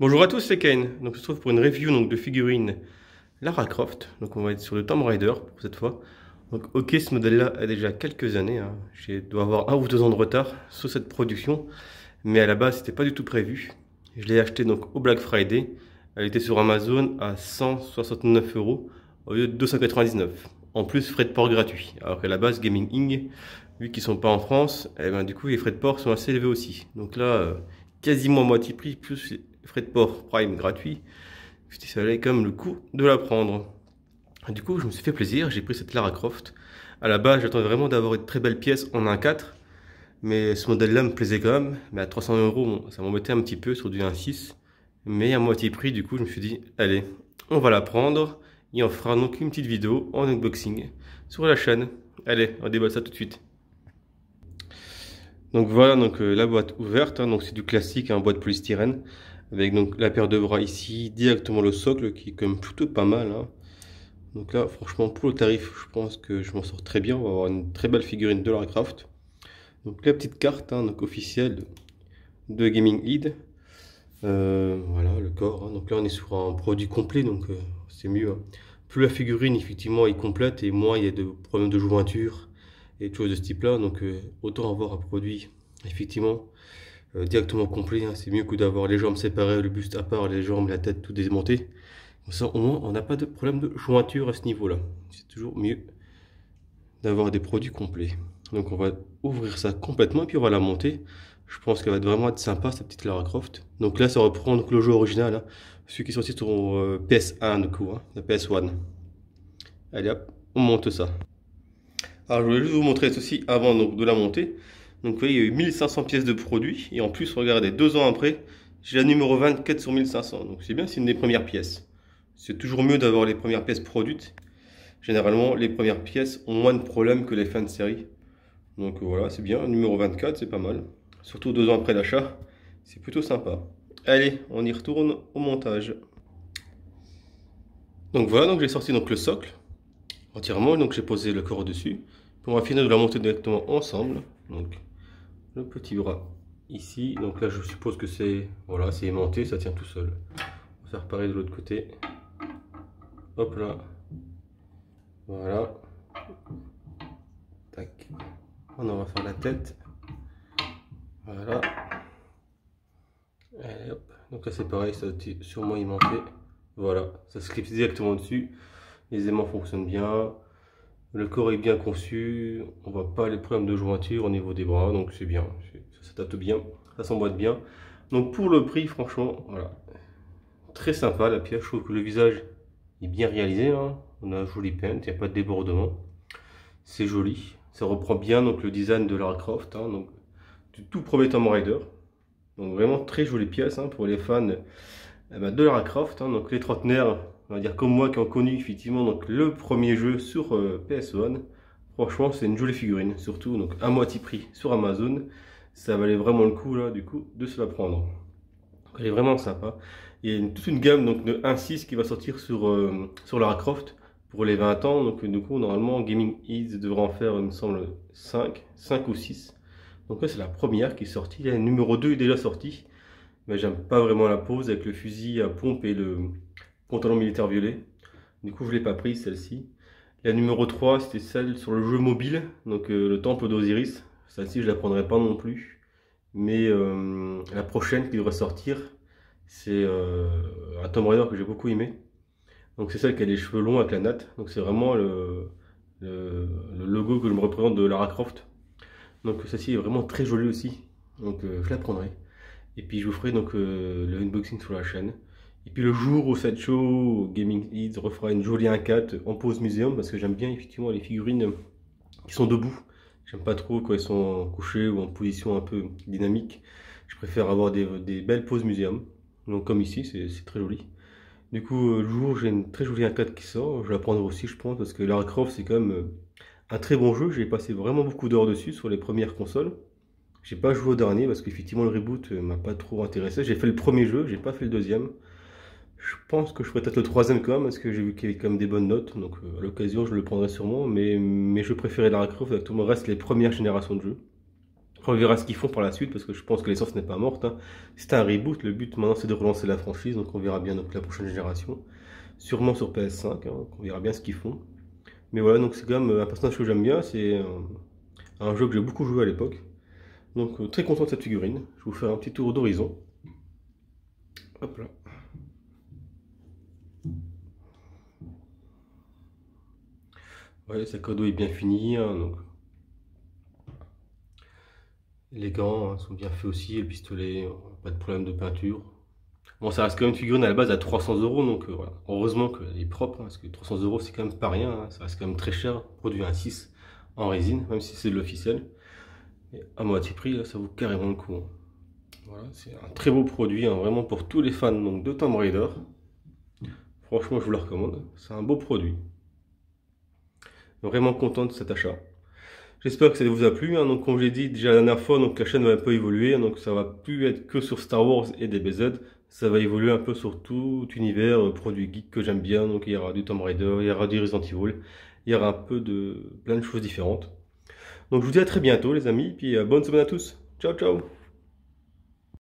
Bonjour à tous, c'est Kane. Donc, on se trouve pour une review de figurines Lara Croft. Donc, on va être sur le Tomb Raider pour cette fois. Donc, ok, ce modèle-là a déjà quelques années. Je dois avoir 1 ou 2 ans de retard sur cette production, mais à la base, c'était pas du tout prévu. Je l'ai acheté donc au Black Friday. Elle était sur Amazon à 169 € au lieu de 299. En plus, frais de port gratuits. Alors qu'à la base, Gaming Inc., vu qu'ils sont pas en France, eh ben, du coup, les frais de port sont assez élevés aussi. Donc là, quasiment moitié prix plus frais de port Prime gratuit. Ça valait quand même le coup de la prendre. Du coup, je me suis fait plaisir, j'ai pris cette Lara Croft. À la base, j'attendais vraiment d'avoir une très belle pièce en 1.4, mais ce modèle-là me plaisait quand même. Mais à 300 €, bon, ça m'embêtait un petit peu sur du 1.6. Mais à moitié prix, du coup, je me suis dit, allez, on va la prendre. Et on fera donc une petite vidéo en unboxing sur la chaîne. Allez, on déballe ça tout de suite. Donc voilà, la boîte ouverte, donc c'est du classique, boîte polystyrène, avec donc la paire de bras ici, directement le socle qui est quand même plutôt pas mal. Donc là, franchement, pour le tarif, je pense que je m'en sors très bien. On va avoir une très belle figurine de Lara Croft. Donc la petite carte, donc officielle de Gaming Aid. Voilà le corps. Donc là, on est sur un produit complet, donc c'est mieux. Plus la figurine effectivement est complète et moins il y a de problèmes de jointure et de choses de ce type-là. Donc autant avoir un produit effectivement directement complet. C'est mieux que d'avoir les jambes séparées, le buste à part, les jambes, la tête tout démonté. Comme ça, au moins, on n'a pas de problème de jointure à ce niveau-là. C'est toujours mieux d'avoir des produits complets. Donc on va ouvrir ça complètement et puis on va la monter. Je pense qu'elle va vraiment être sympa, cette petite Lara Croft. Donc là, ça reprend donc, le jeu original, celui qui est sorti sur PS1 du coup, la PS1. Allez hop, on monte ça. Alors je voulais juste vous montrer ceci avant donc, de la monter. Donc vous voyez, il y a eu 1500 pièces de produits. Et en plus, regardez, 2 ans après, j'ai la numéro 24 sur 1500. Donc c'est bien, c'est une des premières pièces. C'est toujours mieux d'avoir les premières pièces produites. Généralement, les premières pièces ont moins de problèmes que les fins de série. Donc voilà, c'est bien. Numéro 24, c'est pas mal. Surtout 2 ans après l'achat, c'est plutôt sympa. Allez, on y retourne au montage. Donc voilà, donc j'ai sorti donc le socle entièrement. Donc j'ai posé le corps dessus. Puis on va finir de la monter directement ensemble. Donc le petit bras ici. Donc là, je suppose que c'est voilà, c'est aimanté, ça tient tout seul. On va faire pareil de l'autre côté. Hop là. Voilà. Tac. On va faire la tête. Voilà. Allez, hop. Donc là c'est pareil, ça a sûrement aimanté. Voilà, ça se clipse directement dessus. Les aimants fonctionnent bien. Le corps est bien conçu. On voit pas les problèmes de jointure au niveau des bras, donc c'est bien. Ça s'adapte bien, ça s'emboîte bien. Donc pour le prix, franchement, voilà. Très sympa la pièce. Je trouve que le visage est bien réalisé. On a un joli paint, il n'y a pas de débordement. C'est joli. Ça reprend bien donc le design de Lara Croft, donc du tout premier Tomb Raider. Donc vraiment très jolie pièce pour les fans de Lara Croft, donc les trentenaires, on va dire comme moi qui ont connu effectivement donc le premier jeu sur PS1. Franchement, c'est une jolie figurine, surtout donc à moitié prix sur Amazon. Ça valait vraiment le coup là du coup de se la prendre. Donc, elle est vraiment sympa. Il y a toute une gamme donc de 1.6 qui va sortir sur Lara Croft pour les 20 ans. Donc du coup normalement Gaming Aid devrait en faire il me semble 5 ou 6. Donc là c'est la première qui est sortie. Le numéro 2 est déjà sorti. Mais j'aime pas vraiment la pose avec le fusil à pompe et le pantalon militaire violet. Du coup je l'ai pas prise celle-ci. La numéro 3 c'était celle sur le jeu mobile. Donc le temple d'Osiris. Celle-ci je la prendrai pas non plus. Mais la prochaine qui devrait sortir, c'est un Tomb Raider que j'ai beaucoup aimé. Donc c'est celle qui a les cheveux longs avec la natte. Donc c'est vraiment le logo que je me représente de Lara Croft. Donc celle-ci est vraiment très jolie aussi. Donc je la prendrai. Et puis je vous ferai donc le unboxing sur la chaîne. Et puis le jour où cette show Gaming Aid refera une jolie 1.4 en pose muséum, parce que j'aime bien effectivement les figurines qui sont debout. J'aime pas trop quand elles sont couchées ou en position un peu dynamique. Je préfère avoir des belles poses muséum. Donc comme ici, c'est très joli. Du coup, le jour où j'ai une très jolie 1.4 qui sort, je la prendrai aussi je pense, parce que Lara Croft c'est quand même un très bon jeu. J'ai passé vraiment beaucoup d'heures dessus sur les premières consoles. J'ai pas joué au dernier parce qu'effectivement le reboot m'a pas trop intéressé. J'ai fait le premier jeu, j'ai pas fait le deuxième. Je pense que je ferai peut-être le troisième quand même parce que j'ai vu qu'il y avait quand même des bonnes notes. Donc à l'occasion je le prendrai sûrement. Mais je préférais Lara Croft avec tout le reste, les premières générations de jeux. On verra ce qu'ils font par la suite parce que je pense que l'essence n'est pas morte, hein. C'est un reboot, le but maintenant c'est de relancer la franchise, donc on verra bien donc la prochaine génération. Sûrement sur PS5, hein, on verra bien ce qu'ils font. Mais voilà, donc c'est quand même un personnage que j'aime bien, c'est un jeu que j'ai beaucoup joué à l'époque. Donc très content de cette figurine. Je vais vous faire un petit tour d'horizon. Hop là. Ouais, sa cadeau est bien fini, hein, donc. Les gants hein, sont bien faits aussi, et le pistolet, pas de problème de peinture. Bon, ça reste quand même une figurine à la base à 300 euros, donc voilà. Heureusement qu'elle est propre, hein, parce que 300 euros c'est quand même pas rien, hein, ça reste quand même très cher, produit un 6 en résine, même si c'est de l'officiel. Et à moitié prix, là, ça vaut carrément le coup, hein. Voilà, c'est un très beau produit, hein, vraiment pour tous les fans donc, de Tomb Raider. Franchement, je vous le recommande, c'est un beau produit. Vraiment content de cet achat. J'espère que ça vous a plu, hein. Donc comme je l'ai dit déjà la dernière fois, donc la chaîne va un peu évoluer, donc ça va plus être que sur Star Wars et DBZ, ça va évoluer un peu sur tout univers, produits geeks que j'aime bien, donc il y aura du Tomb Raider, il y aura du Resident Evil, il y aura un peu de plein de choses différentes. Donc je vous dis à très bientôt les amis, puis bonne semaine à tous, ciao ciao.